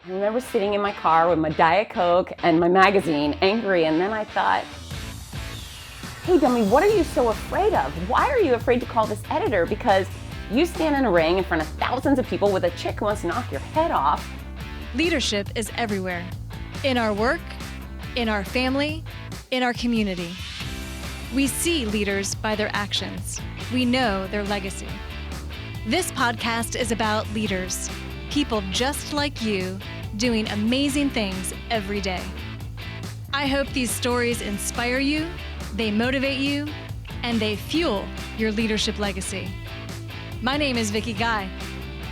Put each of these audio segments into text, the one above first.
I remember sitting in my car with my Diet Coke and my magazine, angry, and then I thought, hey dummy, what are you so afraid of? Why are you afraid to call this editor? Because you stand in a ring in front of thousands of people with a chick who wants to knock your head off. Leadership is everywhere. In our work, in our family, in our community. We see leaders by their actions. We know their legacy. This podcast is about leaders, people just like you, doing amazing things every day. I hope these stories inspire you, they motivate you, and they fuel your leadership legacy. My name is Vicki Guy.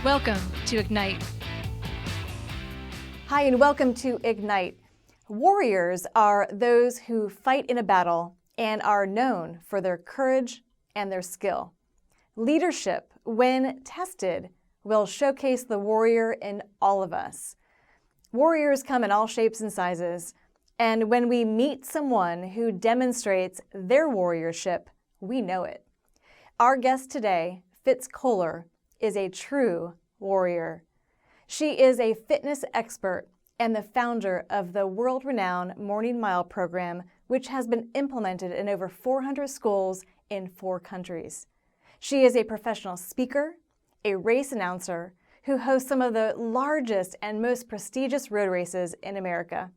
Welcome to Ignite. Hi, and welcome to Ignite. Warriors are those who fight in a battle and are known for their courage and their skill. Leadership, when tested, will showcase the warrior in all of us. Warriors come in all shapes and sizes, and when we meet someone who demonstrates their warriorship, we know it. Our guest today, Fitz Koehler, is a true warrior. She is a fitness expert and the founder of the world-renowned Morning Mile program, which has been implemented in over 400 schools in 4 countries. She is a professional speaker, a race announcer, who hosts some of the largest and most prestigious road races in America.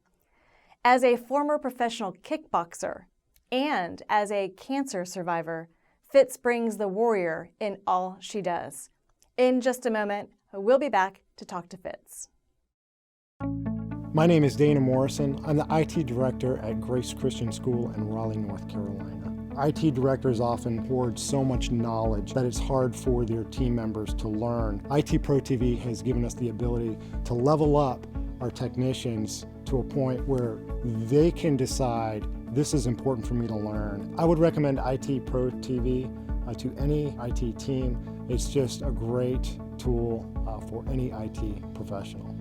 As a former professional kickboxer and as a cancer survivor, Fitz brings the warrior in all she does. In just a moment, we'll be back to talk to Fitz. My name is Dana Morrison. I'm the IT director at Grace Christian School in Raleigh, North Carolina. IT directors often hoard so much knowledge that it's hard for their team members to learn. IT Pro TV has given us the ability to level up our technicians to a point where they can decide this is important for me to learn. I would recommend IT Pro TV to any IT team. It's just a great tool for any IT professional.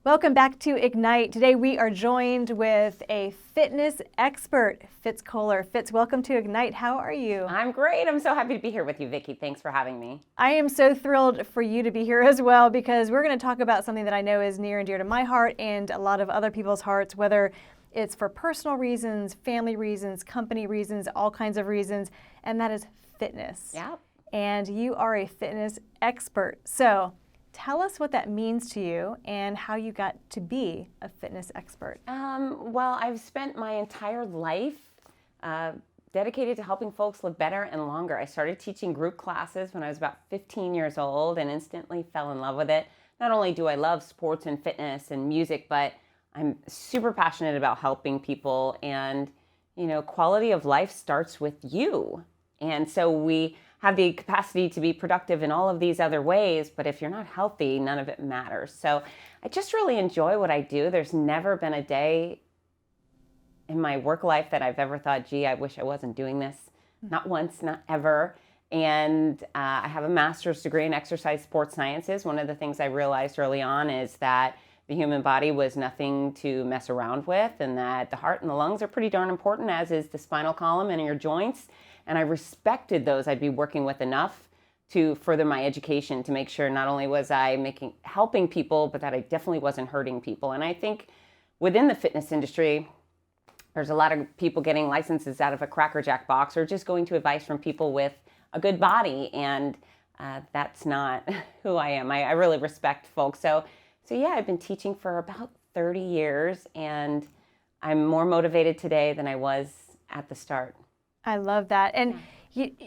Welcome back to Ignite. Today we are joined with a fitness expert, Fitz Koehler. Fitz, welcome to Ignite. How are you? I'm great. I'm so happy to be here with you, Vicki. Thanks for having me. I am so thrilled for you to be here as well, because we're going to talk about something that I know is near and dear to my heart and a lot of other people's hearts, whether it's for personal reasons, family reasons, company reasons, all kinds of reasons, and that is fitness. Yeah. And you are a fitness expert. So tell us what that means to you and how you got to be a fitness expert. Well, I've spent my entire life dedicated to helping folks live better and longer. I started teaching group classes when I was about 15 years old and instantly fell in love with it. Not only do I love sports and fitness and music, but I'm super passionate about helping people, and quality of life starts with you. And so we have the capacity to be productive in all of these other ways, but if you're not healthy, none of it matters. So I just really enjoy what I do. There's never been a day in my work life that I've ever thought, gee, I wish I wasn't doing this. Not once, not ever. And I have a master's degree in exercise sports sciences. One of the things I realized early on is that the human body was nothing to mess around with, and that the heart and the lungs are pretty darn important, as is the spinal column and your joints. And I respected those I'd be working with enough to further my education, to make sure not only was I helping people, but that I definitely wasn't hurting people. And I think within the fitness industry, there's a lot of people getting licenses out of a Cracker Jack box, or just going to advice from people with a good body. And that's not who I am. I really respect folks. So yeah, I've been teaching for about 30 years, and I'm more motivated today than I was at the start. I love that. And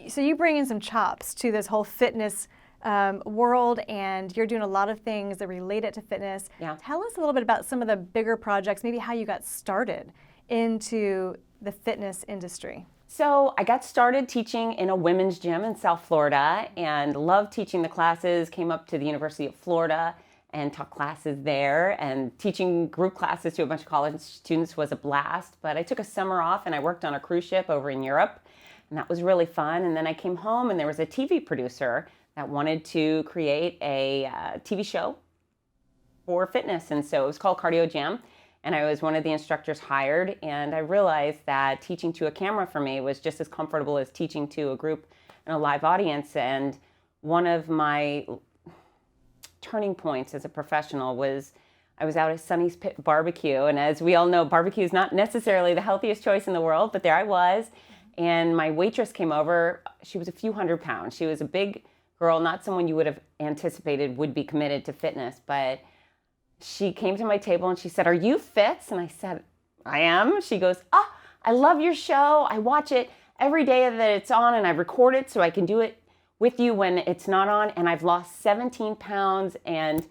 so you bring in some chops to this whole fitness world, and you're doing a lot of things that relate it to fitness. Yeah. Tell us a little bit about some of the bigger projects, maybe how you got started into the fitness industry. So I got started teaching in a women's gym in South Florida and loved teaching the classes, came up to the University of Florida and taught classes there, and teaching group classes to a bunch of college students was a blast. But I took a summer off and I worked on a cruise ship over in Europe, and that was really fun. And then I came home, and there was a TV producer that wanted to create a TV show for fitness. And so it was called Cardio Jam, and I was one of the instructors hired. And I realized that teaching to a camera for me was just as comfortable as teaching to a group and a live audience. And one of my turning points as a professional was I was out at Sonny's Pit Barbecue, and as we all know, barbecue is not necessarily the healthiest choice in the world, but there I was, and my waitress came over. She was a few hundred pounds. She was a big girl, not someone you would have anticipated would be committed to fitness, but she came to my table and she said, "Are you Fitz?" And I said, "I am." She goes, "Oh, I love your show. I watch it every day that it's on, and I record it so I can do it with you when it's not on, and I've lost 17 pounds, and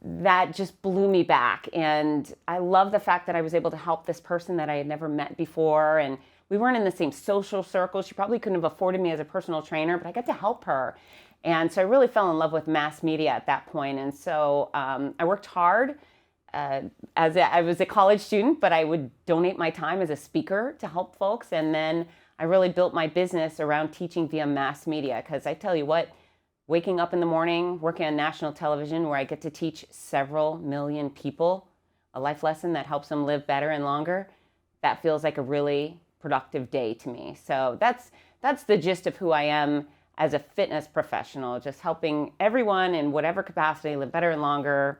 that just blew me back. And I love the fact that I was able to help this person that I had never met before, and we weren't in the same social circle. She probably couldn't have afforded me as a personal trainer, but I got to help her. And so I really fell in love with mass media at that point. And so I worked hard. I was a college student, but I would donate my time as a speaker to help folks. And then I really built my business around teaching via mass media, because I tell you what, waking up in the morning, working on national television where I get to teach several million people a life lesson that helps them live better and longer, that feels like a really productive day to me. So that's the gist of who I am as a fitness professional, just helping everyone in whatever capacity live better and longer.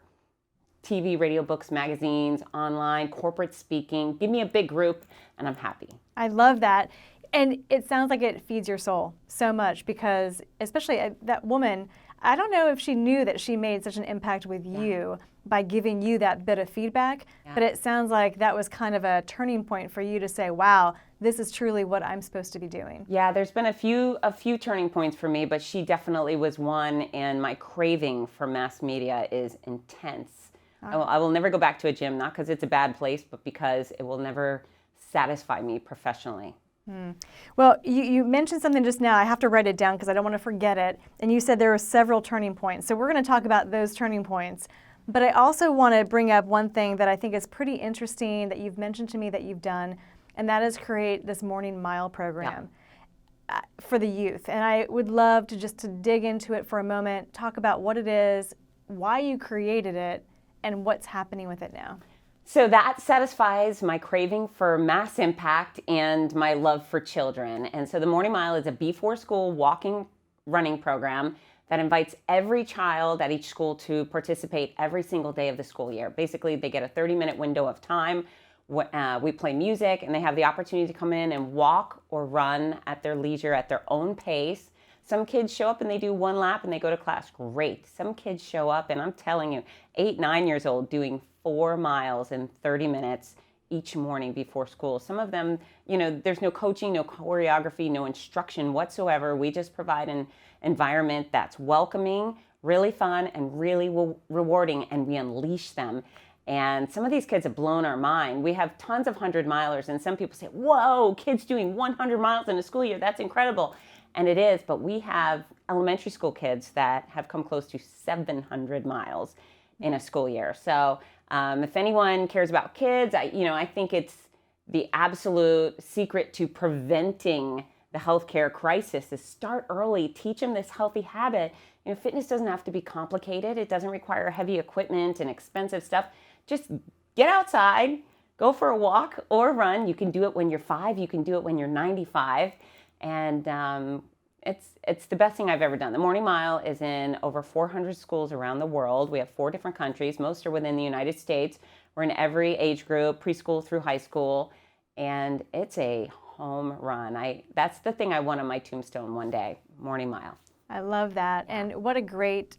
TV, radio, books, magazines, online, corporate speaking. Give me a big group and I'm happy. I love that. And it sounds like it feeds your soul so much, because especially that woman, I don't know if she knew that she made such an impact with you by giving you that bit of feedback, but it sounds like that was kind of a turning point for you to say, wow, this is truly what I'm supposed to be doing. Yeah, there's been a few turning points for me, but she definitely was one, and my craving for mass media is intense. I will never go back to a gym, not because it's a bad place, but because it will never satisfy me professionally. Well, you mentioned something just now. I have to write it down because I don't want to forget it. And you said there were several turning points. So we're going to talk about those turning points. But I also want to bring up one thing that I think is pretty interesting that you've mentioned to me that you've done, and that is create this morning mile program for the youth. And I would love to dig into it for a moment, talk about what it is, why you created it, and what's happening with it now. So that satisfies my craving for mass impact and my love for children. And so the Morning Mile is a before school walking running program that invites every child at each school to participate every single day of the school year. Basically, they get a 30-minute window of time. We play music, and they have the opportunity to come in and walk or run at their leisure, at their own pace. Some kids show up and they do one lap and they go to class. Great. Some kids show up, and I'm telling you, 8, 9 years old, doing 4 miles in 30 minutes each morning before school. Some of them, there's no coaching, no choreography, no instruction whatsoever. We just provide an environment that's welcoming, really fun, and really rewarding, and we unleash them. And some of these kids have blown our mind. We have tons of 100-milers, and some people say, whoa, kids doing 100 miles in a school year, that's incredible. And it is, but we have elementary school kids that have come close to 700 miles in a school year. So if anyone cares about kids, I think it's the absolute secret to preventing the healthcare crisis is start early, teach them this healthy habit. Fitness doesn't have to be complicated. It doesn't require heavy equipment and expensive stuff. Just get outside, go for a walk or run. You can do it when you're 5, you can do it when you're 95. And it's the best thing I've ever done. The Morning Mile is in over 400 schools around the world. We have 4 different countries. Most are within the United States. We're in every age group, preschool through high school, and it's a home run. That's the thing I want on my tombstone one day, Morning Mile. I love that. And what a great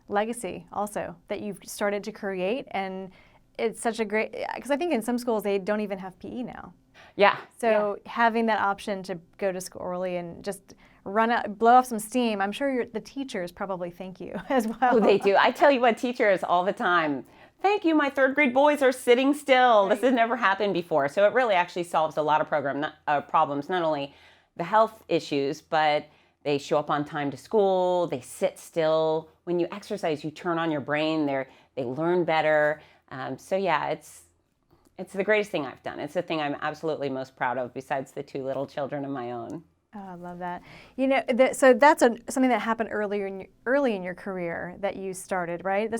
legacy also that you've started to create. And it's such a great, because I think in some schools they don't even have PE now. Yeah. So having that option to go to school early and just run out, blow off some steam, I'm sure the teachers probably thank you as well. Oh, they do. I tell you what, teachers all the time, thank you, my 3rd grade boys are sitting still. Right. This has never happened before. So it really actually solves a lot of problems, not only the health issues, but they show up on time to school, they sit still. When you exercise, you turn on your brain, they learn better. So yeah, it's the greatest thing I've done. It's the thing I'm absolutely most proud of, besides the 2 little children of my own. Oh, I love that. So that's something that happened early in your career that you started, right?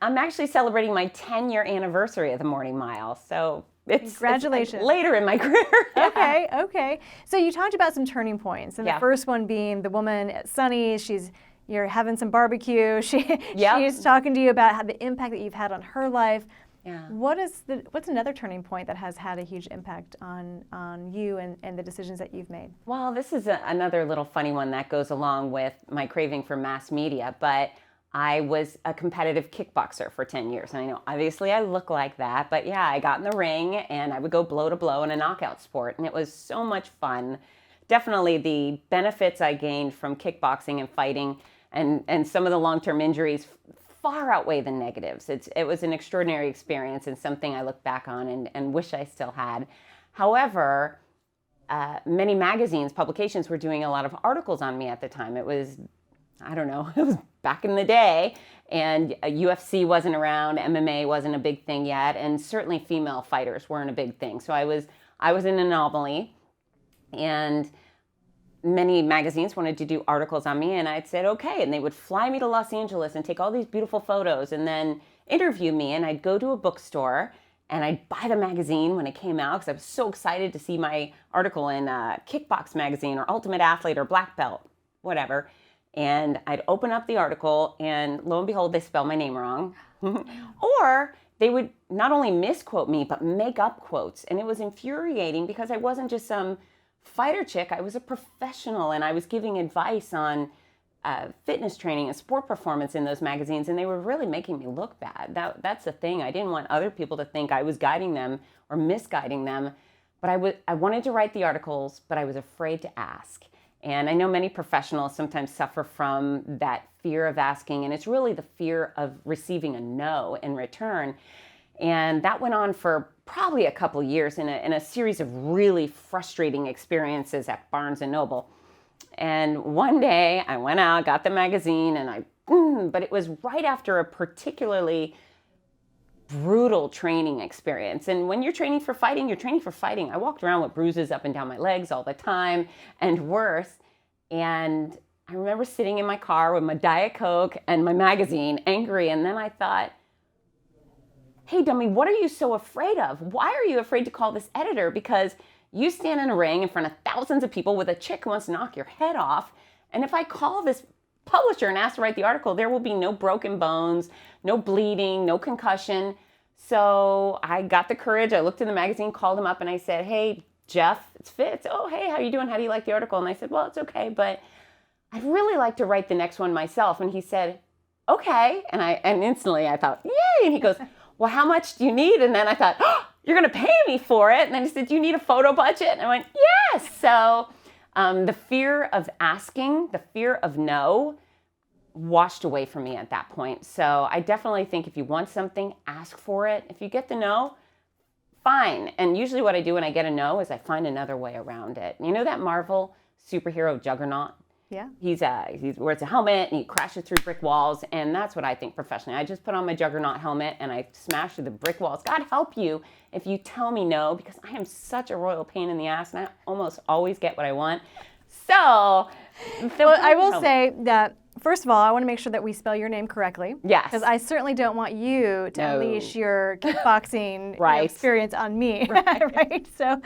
I'm actually celebrating my 10-year anniversary of the Morning Mile, so congratulations. It's later in my career. Okay. So you talked about some turning points, and the first one being the woman at Sonny's. She's you're having some barbecue. Yep. She's talking to you about how the impact that you've had on her life. Yeah. What's another turning point that has had a huge impact on you and the decisions that you've made? Well, this is another little funny one that goes along with my craving for mass media, but I was a competitive kickboxer for 10 years. And I know, obviously, I look like that, but yeah, I got in the ring and I would go blow to blow in a knockout sport, and it was so much fun. Definitely the benefits I gained from kickboxing and fighting and some of the long-term injuries far outweigh the negatives. It was an extraordinary experience and something I look back on and wish I still had. However, many magazines, publications were doing a lot of articles on me at the time. It was, I don't know, it was back in the day, and UFC wasn't around, MMA wasn't a big thing yet, and certainly female fighters weren't a big thing. So I was an anomaly, and many magazines wanted to do articles on me, and I'd said, okay. And they would fly me to Los Angeles and take all these beautiful photos and then interview me. And I'd go to a bookstore and I'd buy the magazine when it came out because I was so excited to see my article in Kickbox Magazine or Ultimate Athlete or Black Belt, whatever. And I'd open up the article and lo and behold, they spell my name wrong. Or they would not only misquote me, but make up quotes. And it was infuriating because I wasn't just some fighter chick. I was a professional, and I was giving advice on fitness training and sport performance in those magazines, and they were really making me look bad. That's the thing. I didn't want other people to think I was guiding them or misguiding them, but I wanted to write the articles, but I was afraid to ask. And I know many professionals sometimes suffer from that fear of asking, and it's really the fear of receiving a no in return. And that went on for probably a couple years in a series of really frustrating experiences at Barnes & Noble. And one day I went out, got the magazine, and but it was right after a particularly brutal training experience. And when you're training for fighting, you're training for fighting. I walked around with bruises up and down my legs all the time and worse. And I remember sitting in my car with my Diet Coke and my magazine, angry. And then I thought, hey, dummy, what are you so afraid of? Why are you afraid to call this editor? Because you stand in a ring in front of thousands of people with a chick who wants to knock your head off. And if I call this publisher and ask to write the article, there will be no broken bones, no bleeding, no concussion. So I got the courage. I looked in the magazine, called him up, and I said, hey, Jeff, it's Fitz. Oh, hey, how you doing? How do you like the article? And I said, well, it's okay, but I'd really like to write the next one myself. And he said, okay. And instantly I thought, yay. And he goes, well, how much do you need? And then I thought, oh, you're going to pay me for it. And then he said, do you need a photo budget? And I went, yes. So the fear of asking, the fear of no, washed away from me at that point. So I definitely think if you want something, ask for it. If you get the no, fine. And usually what I do when I get a no is I find another way around it. You know that Marvel superhero Juggernaut? Yeah. He wears a helmet and he crashes through brick walls, and that's what I think professionally. I just put on my Juggernaut helmet and I smash through the brick walls. God help you if you tell me no, because I am such a royal pain in the ass and I almost always get what I want. So, well, I will say that, first of all, I want to make sure that we spell your name correctly. Yes. Because I certainly don't want you to unleash your kickboxing Right. experience on me. Right. So,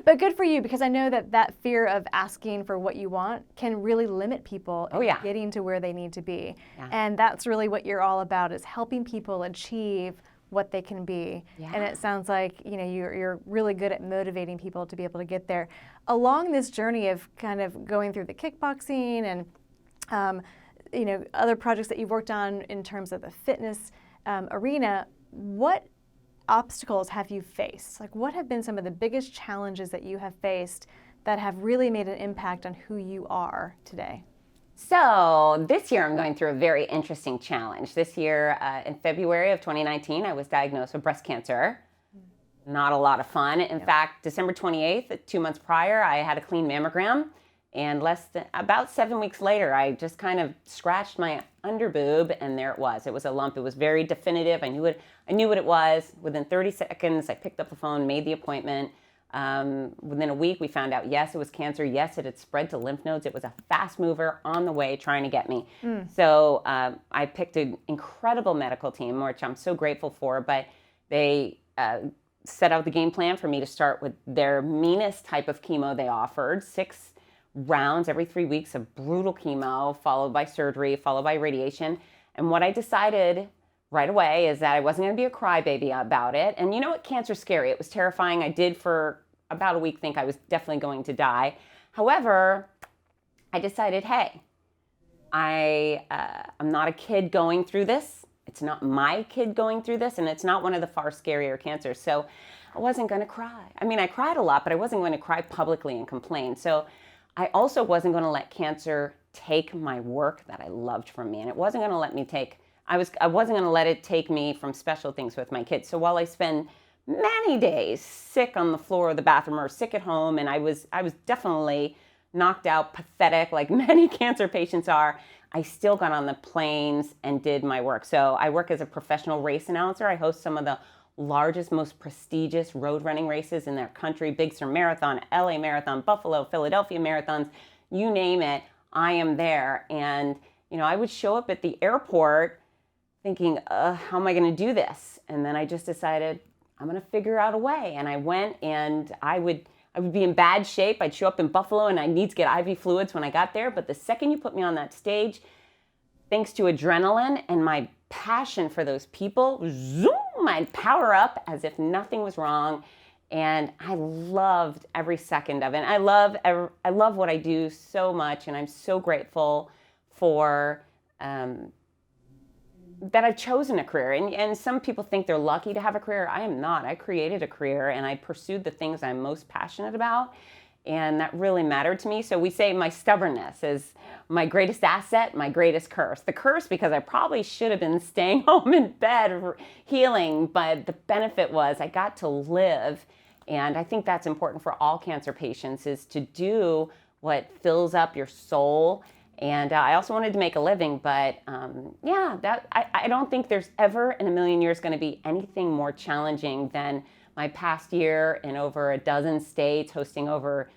but good for you, because I know that fear of asking for what you want can really limit people in getting to where they need to be. Yeah. And that's really what you're all about, is helping people achieve what they can be. Yeah. And it sounds like, you know, you're really good at motivating people to be able to get there. Along this journey of kind of going through the kickboxing and you know, other projects that you've worked on in terms of the fitness arena, what obstacles have you faced? Like, what have been some of the biggest challenges that you have faced that have really made an impact on who you are today? So this year I'm going through a very interesting challenge. This year in February of 2019, I was diagnosed with breast cancer. Not a lot of fun. In fact, December 28th, 2 months prior, I had a clean mammogram. And about 7 weeks later, I just kind of scratched my underboob, and there it was. It was a lump. It was very definitive. I knew what it was. Within 30 seconds, I picked up the phone, made the appointment. Within a week, we found out, yes, it was cancer. Yes, it had spread to lymph nodes. It was a fast mover on the way trying to get me. So I picked an incredible medical team, which I'm so grateful for. But they set out the game plan for me to start with their meanest type of chemo they offered, 6 rounds every 3 weeks of brutal chemo, followed by surgery, followed by radiation. And what I decided right away is that I wasn't going to be a crybaby about it. And you know what? Cancer's scary. It was terrifying. I did for about a week think I was definitely going to die. However, I decided, hey, I'm not a kid going through this. It's not my kid going through this, and it's not one of the far scarier cancers. So I wasn't going to cry. I mean, I cried a lot, but I wasn't going to cry publicly and complain. So I also wasn't going to let cancer take my work that I loved from me, and it wasn't going to let me take. I wasn't going to let it take me from special things with my kids. So while I spend many days sick on the floor of the bathroom or sick at home, and I was definitely knocked out, pathetic, like many cancer patients are, I still got on the planes and did my work. So I work as a professional race announcer. I host some of the largest, most prestigious road running races in their country, Big Sur Marathon, LA Marathon, Buffalo, Philadelphia Marathons, you name it, I am there. And, you know, I would show up at the airport thinking, how am I going to do this? And then I just decided, I'm going to figure out a way. And I went, and I would be in bad shape. I'd show up in Buffalo and I'd need to get IV fluids when I got there. But the second you put me on that stage, thanks to adrenaline and my passion for those people, zoom, I'd power up as if nothing was wrong. And I loved every second of it. I love what I do so much, and I'm so grateful for that I've chosen a career. And some people think they're lucky to have a career. I am not. I created a career, and I pursued the things I'm most passionate about, and that really mattered to me. So we say my stubbornness is my greatest asset, my greatest curse. The curse because I probably should have been staying home in bed healing, but the benefit was I got to live. And I think that's important for all cancer patients, is to do what fills up your soul. And I also wanted to make a living, but I don't think there's ever in a million years going to be anything more challenging than my past year in over a dozen states, hosting over,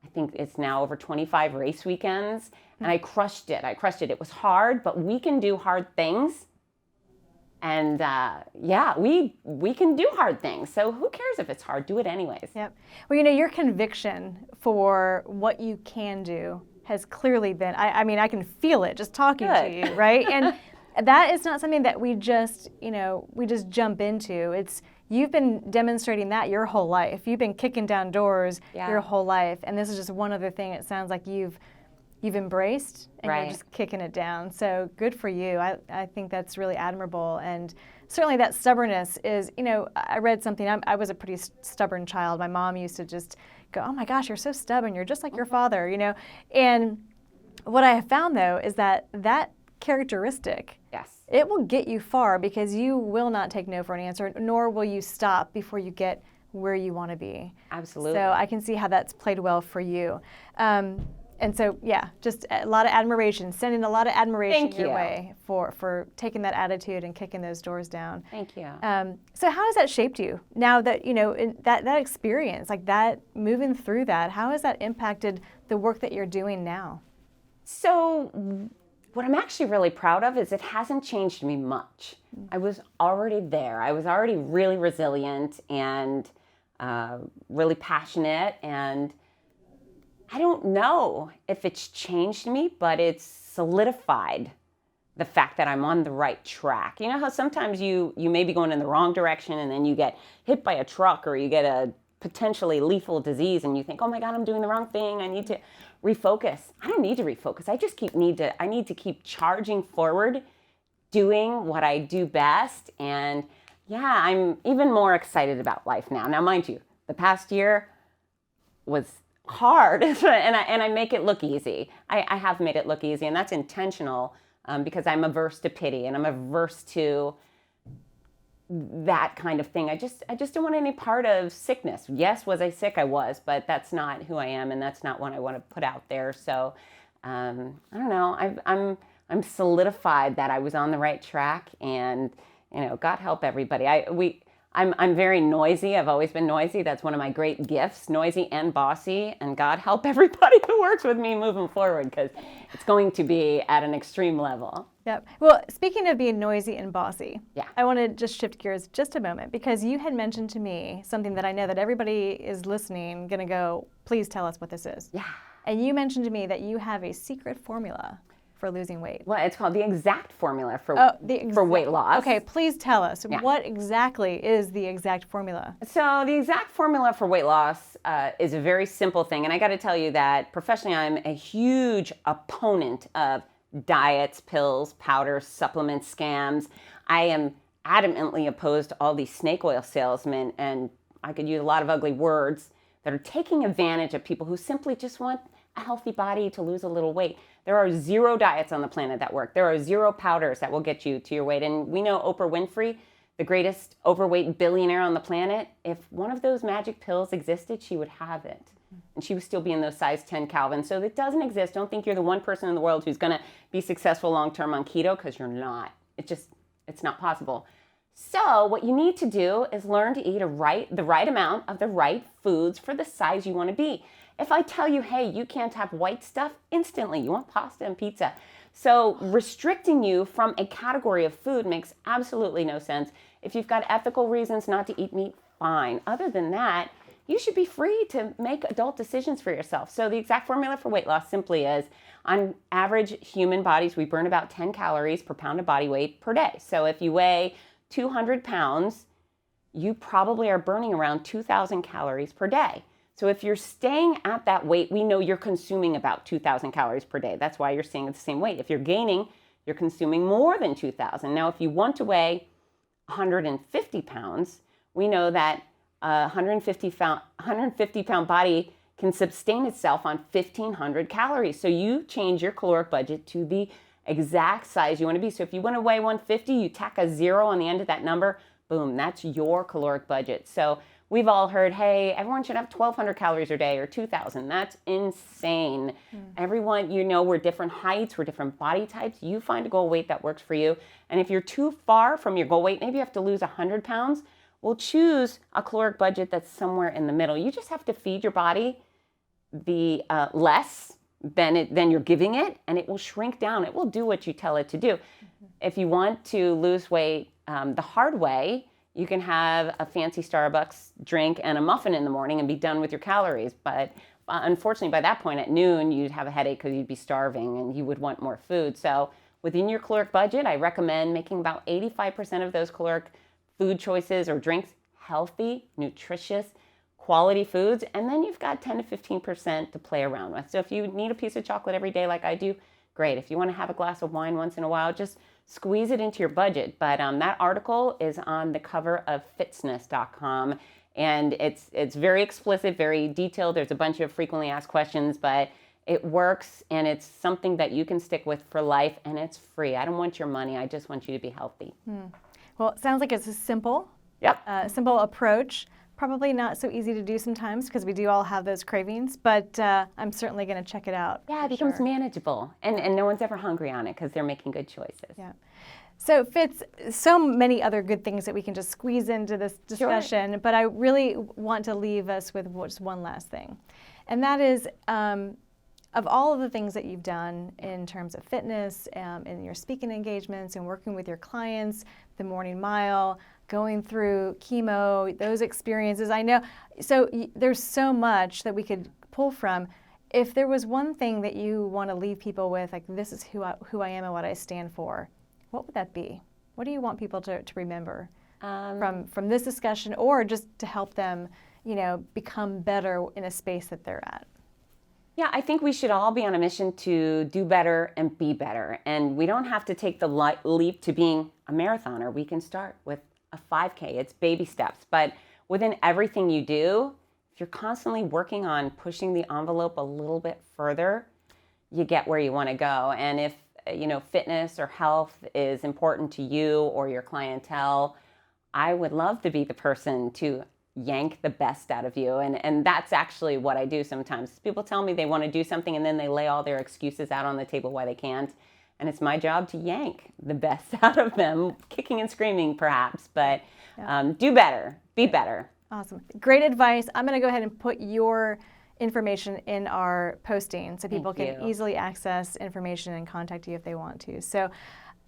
I think it's now over 25 race weekends. And I crushed it. It was hard, but we can do hard things. And we can do hard things. So who cares if it's hard? Do it anyways. Yep. Well, you know, your conviction for what you can do has clearly been, I mean, I can feel it just talking to you, right? And that is not something that we just jump into. You've been demonstrating that your whole life. You've been kicking down doors your whole life. And this is just one other thing it sounds like you've embraced, and you're just kicking it down. So good for you. I think that's really admirable. And certainly that stubbornness is, you know, I read something, I was a pretty stubborn child. My mom used to just go, oh my gosh, you're so stubborn. You're just like your father, you know. And what I have found, though, is that characteristic, it will get you far, because you will not take no for an answer, nor will you stop before you get where you want to be. Absolutely. So I can see how that's played well for you. And so, yeah, just a lot of admiration, sending a lot of admiration your way for taking that attitude and kicking those doors down. Thank you. So how has that shaped you? Now that, you know, that experience, like that, moving through that, how has that impacted the work that you're doing now? So what I'm actually really proud of is it hasn't changed me much. I was already there. I was already really resilient and really passionate, and I don't know if it's changed me, but it's solidified the fact that I'm on the right track. You know how sometimes you may be going in the wrong direction, and then you get hit by a truck, or you get a potentially lethal disease, and you think, oh my God, I'm doing the wrong thing. I need to refocus. I don't need to refocus. I need to keep charging forward, doing what I do best. And yeah, I'm even more excited about life now. Now, mind you, the past year was hard, and I make it look easy. I have made it look easy, and that's intentional, because I'm averse to pity, and I'm averse to that kind of thing. I just don't want any part of sickness. Yes, was I sick? I was, but that's not who I am, and that's not what I want to put out there. So I don't know. I'm solidified that I was on the right track, and you know, God help everybody. I'm very noisy. I've always been noisy. That's one of my great gifts, noisy and bossy. And God help everybody who works with me moving forward, because it's going to be at an extreme level. Yep. Well, speaking of being noisy and bossy, yeah, I want to just shift gears just a moment, because you had mentioned to me something that I know that everybody is listening going to go, please tell us what this is. Yeah. And you mentioned to me that you have a secret formula for losing weight. Well, it's called the exact formula for for weight loss. Okay, please tell us. Yeah. What exactly is the exact formula? So the exact formula for weight loss is a very simple thing. And I got to tell you that professionally, I'm a huge opponent of diets, pills, powders, supplements, scams. I am adamantly opposed to all these snake oil salesmen, and I could use a lot of ugly words, that are taking advantage of people who simply just want a healthy body to lose a little weight. There are 0 diets on the planet that work. There are 0 powders that will get you to your weight. And we know Oprah Winfrey, the greatest overweight billionaire on the planet, if one of those magic pills existed, she would have it. And she would still be in those size 10 Calvin. So it doesn't exist. Don't think you're the one person in the world who's going to be successful long-term on keto, because you're not. It's not possible. So what you need to do is learn to eat the right amount of the right foods for the size you want to be. If I tell you, hey, you can't have white stuff, instantly you want pasta and pizza. So restricting you from a category of food makes absolutely no sense. If you've got ethical reasons not to eat meat, fine. Other than that, you should be free to make adult decisions for yourself. So the exact formula for weight loss simply is, on average human bodies, we burn about 10 calories per pound of body weight per day. So if you weigh 200 pounds, you probably are burning around 2,000 calories per day. So if you're staying at that weight, we know you're consuming about 2,000 calories per day. That's why you're staying at the same weight. If you're gaining, you're consuming more than 2,000. Now, if you want to weigh 150 pounds, we know that a 150-pound body can sustain itself on 1,500 calories. So you change your caloric budget to the exact size you want to be. So if you want to weigh 150, you tack a 0 on the end of that number, boom, that's your caloric budget. So we've all heard, hey, everyone should have 1,200 calories a day or 2,000. That's insane. Everyone, we're different heights, we're different body types. You find a goal weight that works for you. And if you're too far from your goal weight, maybe you have to lose 100 pounds, we'll choose a caloric budget that's somewhere in the middle. You just have to feed your body the less than you're giving it, and it will shrink down. It will do what you tell it to do. If you want to lose weight the hard way, you can have a fancy Starbucks drink and a muffin in the morning and be done with your calories. But unfortunately, by that point at noon, you'd have a headache because you'd be starving and you would want more food. So within your caloric budget, I recommend making about 85% of those caloric food choices or drinks healthy, nutritious, quality foods, and then you've got 10 to 15% to play around with. So if you need a piece of chocolate every day like I do, great. If you want to have a glass of wine once in a while, just squeeze it into your budget. But that article is on the cover of fitzness.com, and it's very explicit, very detailed. There's a bunch of frequently asked questions, but it works, and it's something that you can stick with for life, and it's free. I don't want your money. I just want you to be healthy. Well, it sounds like it's a simple approach. Probably not so easy to do sometimes because we do all have those cravings, but I'm certainly going to check it out. Yeah, it becomes manageable, and no one's ever hungry on it because they're making good choices. Yeah. So Fitz, so many other good things that we can just squeeze into this discussion, but I really want to leave us with just one last thing. And that is, of all of the things that you've done in terms of fitness, in your speaking engagements and working with your clients, the morning mile, going through chemo, those experiences, I know, so there's so much that we could pull from. If there was one thing that you want to leave people with, like this is who I am and what I stand for, what would that be? What do you want people to remember from this discussion, or just to help them, become better in a space that they're at? Yeah, I think we should all be on a mission to do better and be better. And we don't have to take the leap to being a marathoner. We can start with a 5K. It's baby steps. But within everything you do, if you're constantly working on pushing the envelope a little bit further, you get where you want to go. And if, fitness or health is important to you or your clientele, I would love to be the person to yank the best out of you. And that's actually what I do sometimes. People tell me they want to do something and then they lay all their excuses out on the table why they can't. And it's my job to yank the best out of them, kicking and screaming perhaps, but do better, be better. Awesome. Great advice. I'm going to go ahead and put your information in our posting so people can easily access information and contact you if they want to. So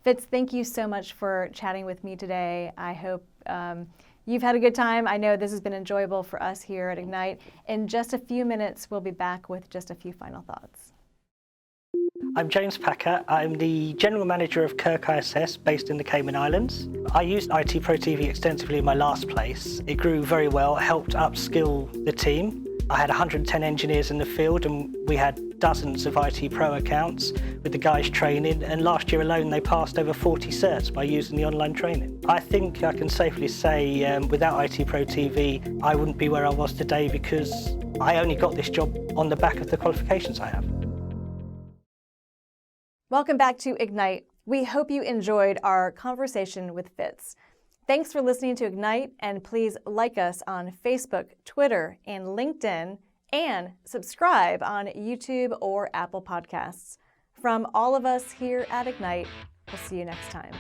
Fitz, thank you so much for chatting with me today. I hope you've had a good time. I know this has been enjoyable for us here at Ignite. In just a few minutes, we'll be back with just a few final thoughts. I'm James Packer. I'm the General Manager of Kirk ISS based in the Cayman Islands. I used IT Pro TV extensively in my last place. It grew very well, helped upskill the team. I had 110 engineers in the field and we had dozens of IT Pro accounts with the guys training, and last year alone they passed over 40 certs by using the online training. I think I can safely say without IT Pro TV I wouldn't be where I was today, because I only got this job on the back of the qualifications I have. Welcome back to Ignite. We hope you enjoyed our conversation with Fitz. Thanks for listening to Ignite, and please like us on Facebook, Twitter, and LinkedIn, and subscribe on YouTube or Apple Podcasts. From all of us here at Ignite, we'll see you next time.